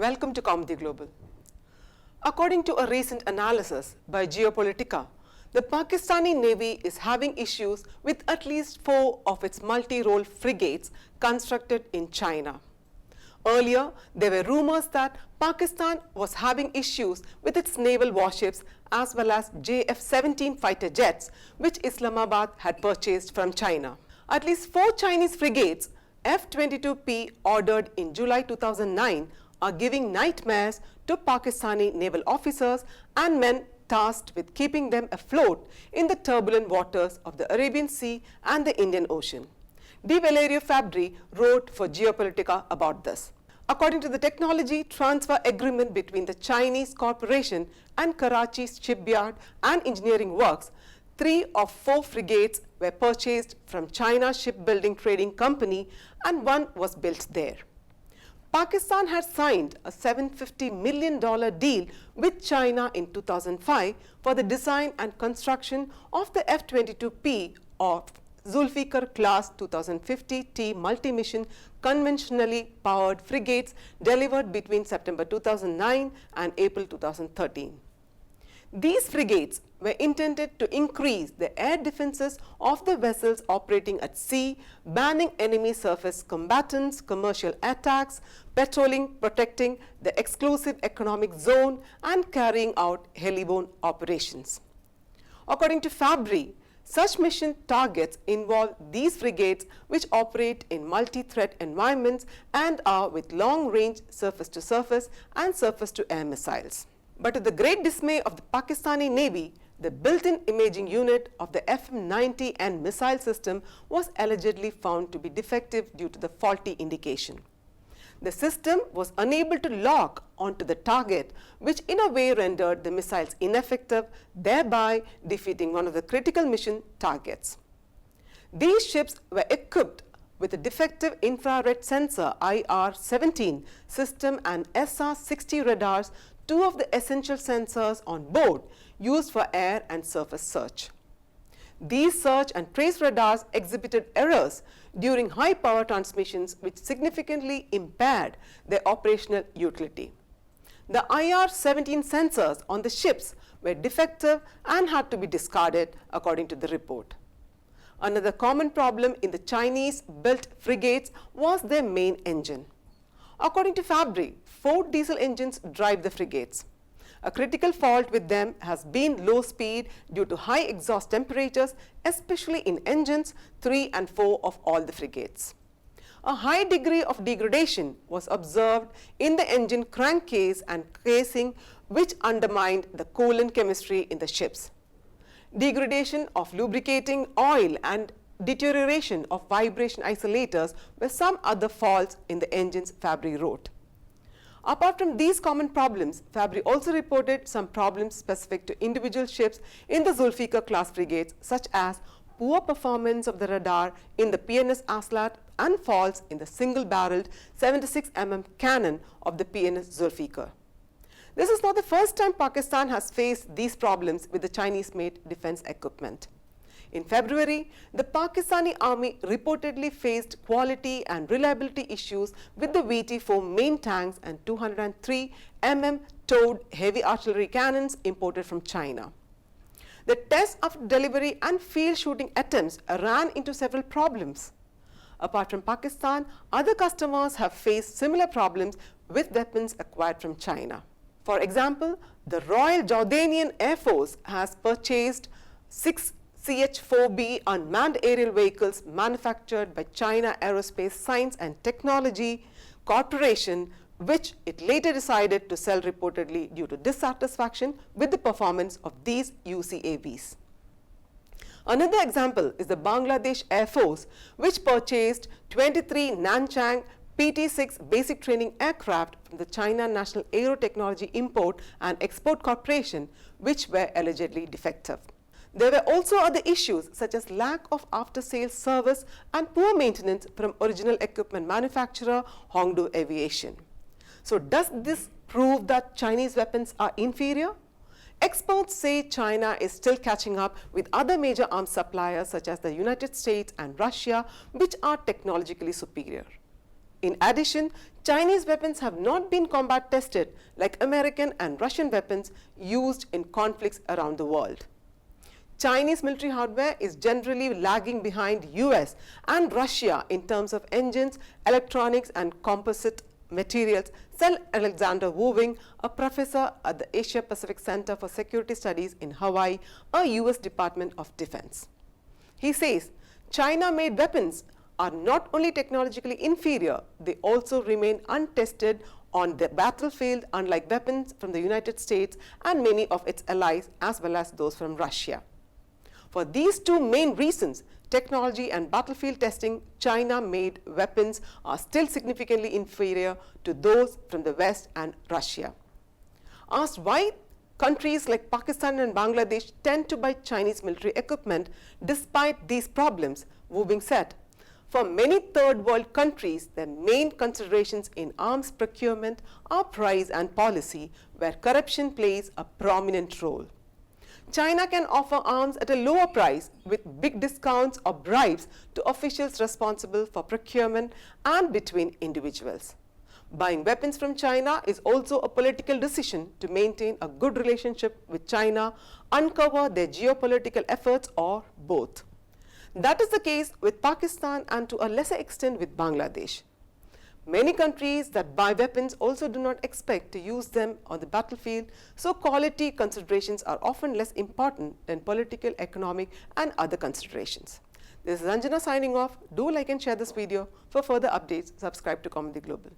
Welcome to Kaumudy Global. According to a recent analysis by Geopolitica, the Pakistani Navy is having issues with at least 4 of its multi-role frigates constructed in China. Earlier, there were rumors that Pakistan was having issues with its naval warships as well as JF-17 fighter jets, which Islamabad had purchased from China. At least 4 Chinese frigates, F-22P, ordered in July 2009, are giving nightmares to Pakistani naval officers and men tasked with keeping them afloat in the turbulent waters of the Arabian Sea and the Indian Ocean. Valerio Fabri wrote for Geopolitica about this. According to the technology transfer agreement between the Chinese corporation and Karachi's shipyard and engineering works, 3 of 4 frigates were purchased from China Shipbuilding Trading Company and 1 was built there. Pakistan had signed a $750 million deal with China in 2005 for the design and construction of the F-22P of Zulfikar class 2050T multi-mission conventionally powered frigates delivered between September 2009 and April 2013. These frigates were intended to increase the air defenses of the vessels operating at sea, banning enemy surface combatants, commercial attacks, patrolling, protecting the exclusive economic zone, and carrying out heliborne operations. According to Fabri, such mission targets involve these frigates which operate in multi-threat environments and are with long-range surface-to-surface and surface-to-air missiles. But to the great dismay of the Pakistani Navy, the built-in imaging unit of the FM-90N missile system was allegedly found to be defective due to the faulty indication. The system was unable to lock onto the target, which in a way rendered the missiles ineffective, thereby defeating one of the critical mission targets. These ships were equipped with a defective infrared sensor IR-17 system and SR-60 radars, 2 of the essential sensors on board used for air and surface search. These search and trace radars exhibited errors during high power transmissions which significantly impaired their operational utility. The IR-17 sensors on the ships were defective and had to be discarded according to the report. Another common problem in the Chinese-built frigates was their main engine. According to Fabri, 4 diesel engines drive the frigates. A critical fault with them has been low speed due to high exhaust temperatures, especially in engines 3 and 4 of all the frigates. A high degree of degradation was observed in the engine crankcase and casing, which undermined the coolant chemistry in the ships. Degradation of lubricating oil and deterioration of vibration isolators were some other faults in the engines, Fabri wrote. Apart from these common problems, Fabri also reported some problems specific to individual ships in the Zulfikar class frigates, such as poor performance of the radar in the PNS Aslat and faults in the single-barreled 76 mm cannon of the PNS Zulfikar. This is not the first time Pakistan has faced these problems with the Chinese-made defense equipment. In February, the Pakistani army reportedly faced quality and reliability issues with the VT-4 main tanks and 203 mm towed heavy artillery cannons imported from China. The test of delivery and field shooting attempts ran into several problems. Apart from Pakistan, other customers have faced similar problems with weapons acquired from China. For example, the Royal Jordanian Air Force has purchased 6 CH-4B unmanned aerial vehicles manufactured by China Aerospace Science and Technology Corporation, which it later decided to sell reportedly due to dissatisfaction with the performance of these UCAVs. Another example is the Bangladesh Air Force, which purchased 23 Nanchang PT-6 basic training aircraft from the China National Aerotechnology Import and Export Corporation, which were allegedly defective. There were also other issues such as lack of after-sales service and poor maintenance from original equipment manufacturer Hongdu Aviation. So does this prove that Chinese weapons are inferior? Experts say China is still catching up with other major arms suppliers such as the United States and Russia, which are technologically superior. In addition, Chinese weapons have not been combat tested like American and Russian weapons used in conflicts around the world. Chinese military hardware is generally lagging behind US and Russia in terms of engines, electronics and composite materials, said Alexander Woving, a professor at the Asia Pacific Center for Security Studies in Hawaii, a US Department of Defense. He says, China-made weapons are not only technologically inferior, they also remain untested on the battlefield, unlike weapons from the United States and many of its allies, as well as those from Russia. For these two main reasons, technology and battlefield testing, China-made weapons are still significantly inferior to those from the West and Russia. Asked why countries like Pakistan and Bangladesh tend to buy Chinese military equipment despite these problems, Wubing said, for many third world countries, their main considerations in arms procurement are price and policy, where corruption plays a prominent role. China can offer arms at a lower price with big discounts or bribes to officials responsible for procurement and between individuals. Buying weapons from China is also a political decision to maintain a good relationship with China, uncover their geopolitical efforts, or both. That is the case with Pakistan and to a lesser extent with Bangladesh. Many countries that buy weapons also do not expect to use them on the battlefield, so quality considerations are often less important than political, economic and other considerations. This is Anjana signing off. Do like and share this video. For further updates, subscribe to Kaumudy Global.